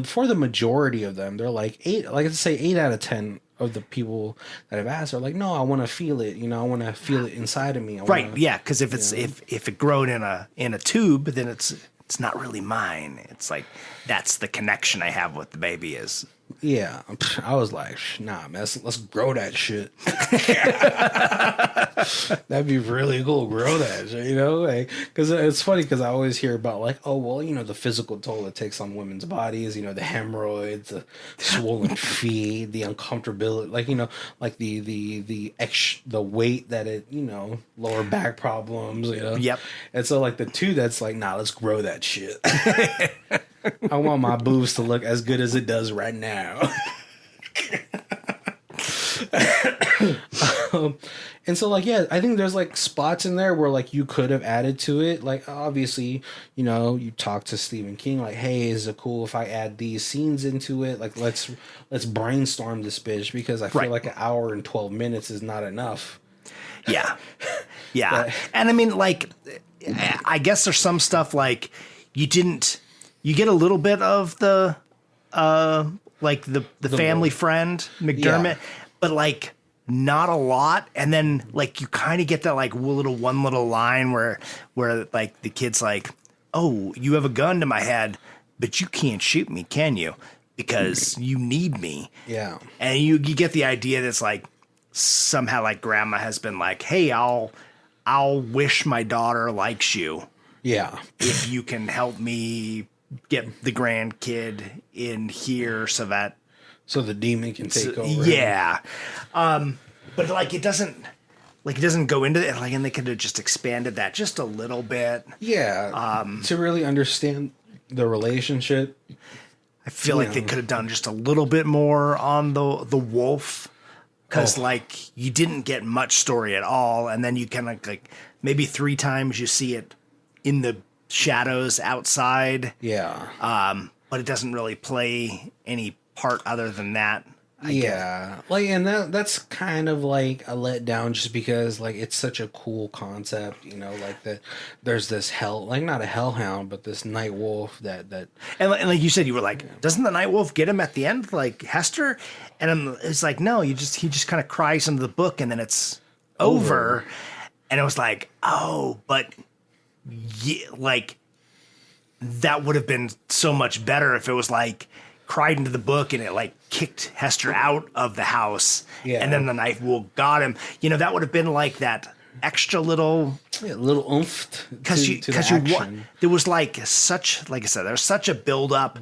for the majority of them, they're like 8 out of 10 of the people that I've asked are like, no, I want to feel it. I want to feel it inside of me. Yeah. Cause if it's, if it grown in a tube, then it's not really mine. It's like, that's the connection I have with the baby is. Yeah, I was like, nah, man, let's grow that shit. That'd be really cool, grow that shit, because it's funny because I always hear about like, oh, well, the physical toll it takes on women's bodies, the hemorrhoids, the swollen feet, the uncomfortability, like, like the weight that it, lower back problems, Yep. And so like the two that's like, nah, let's grow that shit. I want my boobs to look as good as it does right now. And so like, yeah, I think there's like spots in there where like you could have added to it. Like obviously, you talk to Stephen King like, hey, is it cool if I add these scenes into it? Like let's brainstorm this bitch, because I feel like an hour and 12 minutes is not enough. Yeah. Yeah. And I mean, like, I guess there's some stuff like you get a little bit of the like the family friend McDermott, but like not a lot. And then like you kind of get that like one little line where like the kid's like, oh, you have a gun to my head, but you can't shoot me, can you? Because you need me. Yeah. And you get the idea that's like somehow like grandma has been like, hey, I'll wish my daughter likes you. Yeah. If you can help me get the grandkid in here so the demon can take over. Yeah. But like it doesn't go into it, like, and they could have just expanded that just a little bit. Yeah. To really understand the relationship. I feel like they could have done just a little bit more on the wolf, because like you didn't get much story at all, and then you kind of like maybe 3 times you see it in the shadows outside. Yeah. But it doesn't really play any part other than that. I guess. Like, and that's kind of like a letdown, just because like it's such a cool concept, like that there's this like not a hellhound, but this night wolf that and like you said, you were like, doesn't the night wolf get him at the end, like Hester? And it's like, no, he just kind of cries into the book and then it's over. And it was like, oh, but yeah, like that would have been so much better if it was like cried into the book and it like kicked Hester out of the house. Yeah. And then the knife got him. You know, that would have been like that extra little oomph because there was like such, like I said, there's such a build up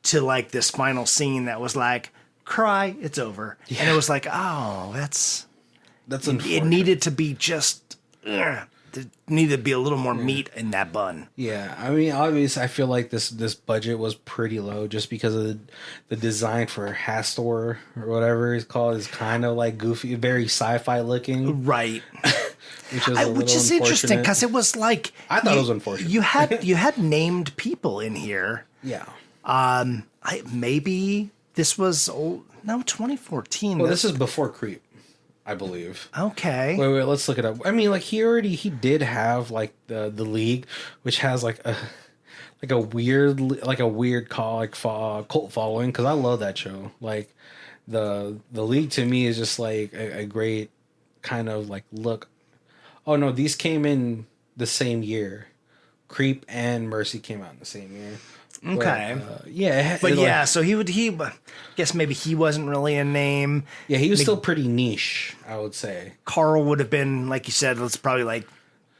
to like this final scene that was like, cry, it's over. Yeah. And it was like, oh, that's it needed to be just there needed to be a little more meat in that bun. Yeah, I mean, obviously, I feel like this budget was pretty low just because of the design for Hastor or whatever it's called is kind of like goofy, very sci-fi looking, right? which is interesting because it was like I thought it was unfortunate. You had named people in here. Yeah. Maybe this was 2014. Well, this is before Creep. I believe. Okay. Wait, let's look it up. I mean, like he did have like the League, which has like a weird cult following because I love that show. Like the League to me is just like a great kind of like look. Oh no, these came in the same year. Creep and Mercy came out in the same year. Okay. So he guess maybe he wasn't really a name. Yeah, he was still pretty niche, I would say. Carl would have been, like you said, it's probably like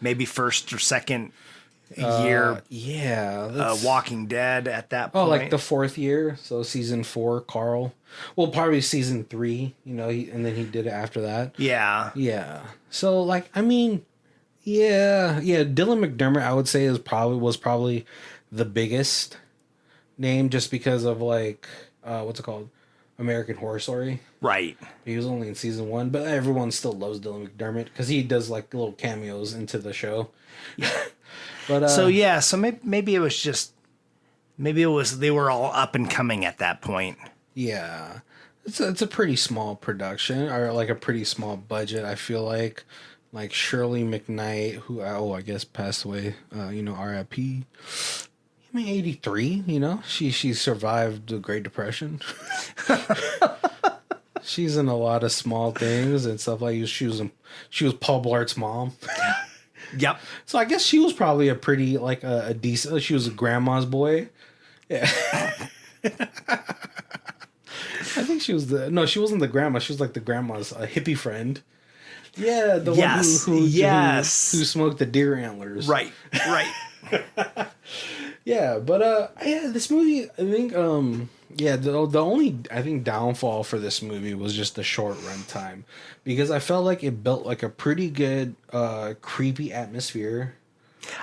maybe first or second year. Walking Dead at that point. Oh, like the fourth year, so season 4, Carl. Well, probably season 3, you know, and then he did it after that. Yeah. Yeah. So, like, I mean, yeah. Dylan McDermott, I would say, was probably the biggest name just because of like what's it called, American Horror Story. Right. He was only in season 1, but everyone still loves Dylan McDermott because he does like little cameos into the show. Yeah. But so maybe it was they were all up and coming at that point. Yeah, it's a pretty small production or like a pretty small budget. I feel like Shirley McKnight, who I guess passed away. R.I.P. I mean, 83, you know, she survived the Great Depression. She's in a lot of small things and stuff like she was Paul Blart's mom. Yep. So I guess she was probably a pretty like a decent. She was a grandma's boy. Yeah. I think she wasn't the grandma. She was like the grandma's hippie friend. Yeah, the one who smoked the deer antlers. Right. Yeah, but this movie, I think, the only I think downfall for this movie was just the short runtime, because I felt like it built like a pretty good creepy atmosphere.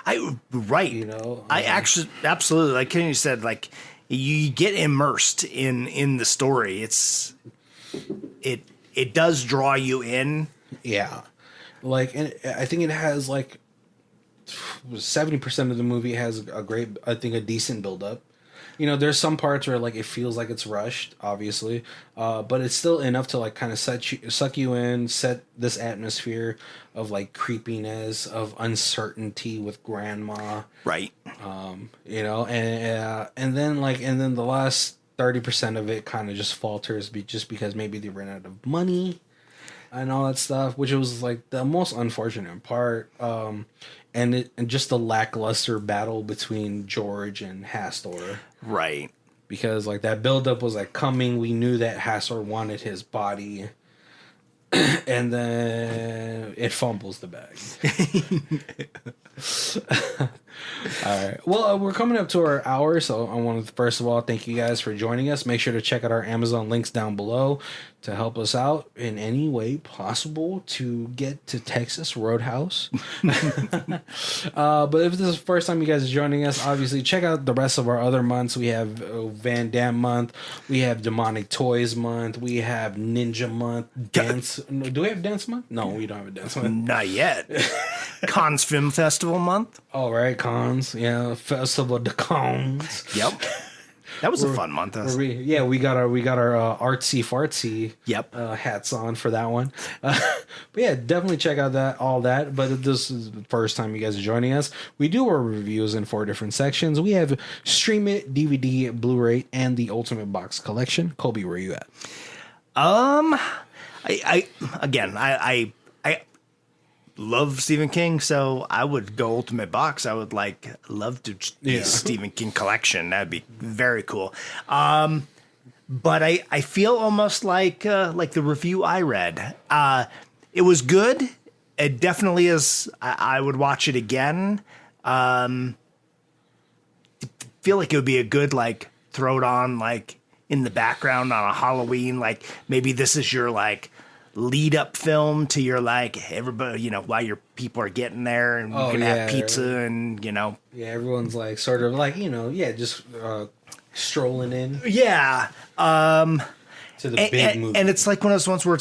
You know, I actually absolutely, like Kenny said, like you get immersed in the story. It does draw you in. Yeah, like, and I think it has like 70% of the movie has a decent build up. You know, there's some parts where like it feels like it's rushed, obviously, but it's still enough to like kind of suck you in, set this atmosphere of like creepiness, of uncertainty with grandma, right? You know, and then the last 30% of it kind of just falters, just because maybe they ran out of money and all that stuff, which was like the most unfortunate part. And just the lackluster battle between George and Hastor. Right. Because like that buildup was like coming. We knew that Hastor wanted his body. And then it fumbles the bag. All right. Well, we're coming up to our hour, so I want to first of all thank you guys for joining us. Make sure to check out our Amazon links down below to help us out in any way possible to get to Texas Roadhouse. But if this is the first time you guys are joining us, obviously check out the rest of our other months. We have Van Damme month, we have Demonic Toys month, we have Ninja month, dance. Do we have dance month? No, we don't have a dance month. Not yet. Cons Film Festival month. All right, Cons. Yeah, Festival de Cons. Yep. That was a fun month. We got our artsy fartsy hats on for that one. But yeah, definitely check out all that. But if this is the first time you guys are joining us, we do our reviews in 4 different sections. We have Stream It, DVD, Blu-ray, and the Ultimate Box Collection. Colby, where are you at? love Stephen King, so I would go Ultimate Box. I would love to Stephen King collection. That'd be very cool. But I feel almost like the review I read. It was good. It definitely is. I would watch it again. Feel like it would be a good throw it on in the background on a Halloween. Maybe this is your lead up film to your everybody, while your people are getting there and you can have pizza and Yeah, everyone's sort of just strolling in. Yeah. To the big movie. And it's one of those ones where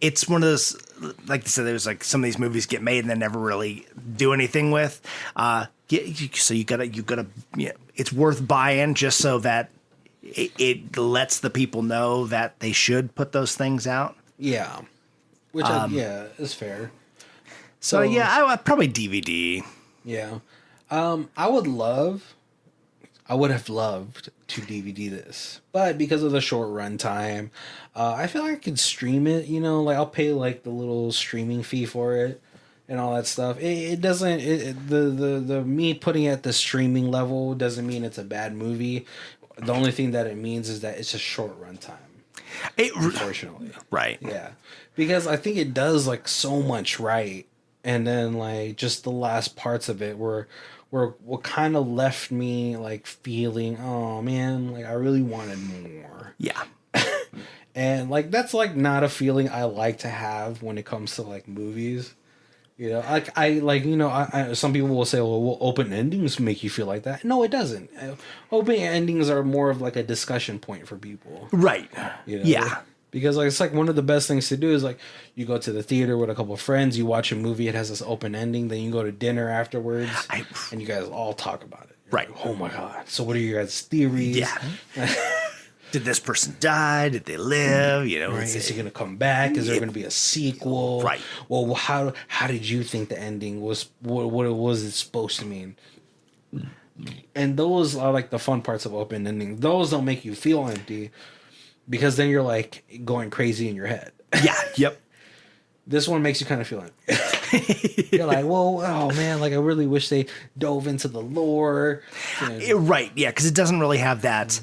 it's one of those, like you said, there's some of these movies get made and they never really do anything with. So you gotta, it's worth buying just so that it lets the people know that they should put those things out. Yeah. Which, is fair. So I would probably DVD. Yeah. I would have loved to DVD this, but because of the short run time, I feel like I could stream it, I'll pay the little streaming fee for it and all that stuff. It doesn't, the me putting it at the streaming level doesn't mean it's a bad movie. The only thing that it means is that it's a short run time. Unfortunately. Right. Yeah. Because I think it does so much right. And then just the last parts of it were what kind of left me feeling, oh man, I really wanted more. Yeah. And that's not a feeling I like to have when it comes to movies. Some people will say, well, open endings make you feel like that. No, it doesn't. Open endings are more of a discussion point for people. Right. Yeah. Because it's one of the best things to do is you go to the theater with a couple of friends, you watch a movie, it has this open ending, then you go to dinner afterwards, and you guys all talk about it. Right. Oh my God. So what are your guys' theories? Yeah. Did this person die? Did they live? Right. Is he going to come back? Is there going to be a sequel? Right. Well, how did you think the ending was? What was it supposed to mean? And those are the fun parts of open ending. Those don't make you feel empty. Because then you're going crazy in your head. Yeah. Yep. This one makes you kind of feel it. You're whoa, oh man, I really wish they dove into the lore. Right. Yeah. Because it doesn't really have that.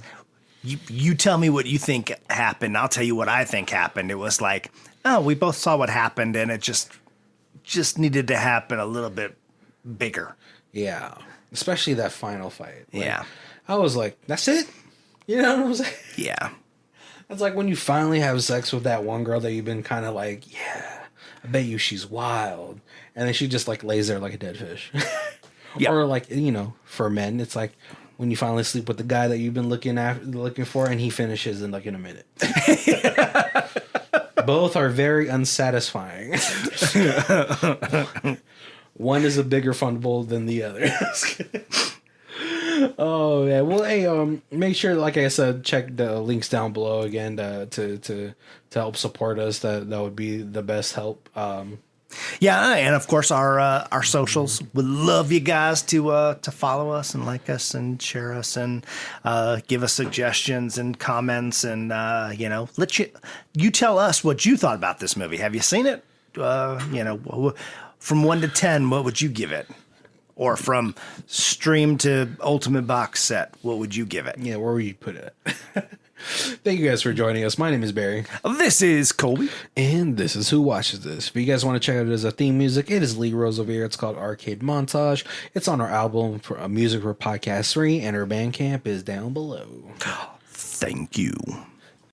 You tell me what you think happened. I'll tell you what I think happened. It was oh, we both saw what happened, and it just needed to happen a little bit bigger. Yeah. Especially that final fight. Yeah. I was that's it? You know what I'm saying? Yeah. It's when you finally have sex with that one girl that you've been kind of yeah, I bet you she's wild. And then she just lays there like a dead fish. Yep. Or for men, it's when you finally sleep with the guy that you've been looking for and he finishes in a minute. Both are very unsatisfying. One is a bigger fumble than the other. Oh yeah. Well, hey, make sure, like I said, check the links down below again to help support us. That would be the best help. Yeah, and of course our socials. Would love you guys to follow us and like us and share us and give us suggestions and comments and let you tell us what you thought about this movie. Have you seen it? From 1 to 10, what would you give it? Or from stream to ultimate box set, what would you give it? Yeah, where would you put it? Thank you guys for joining us. My name is Barry. This is Colby. And this is Who Watches This. If you guys want to check out it as a theme music, it is Lee Rosevere. It's called Arcade Montage. It's on our album for Music for Podcast 3, and our Bandcamp is down below. Thank you.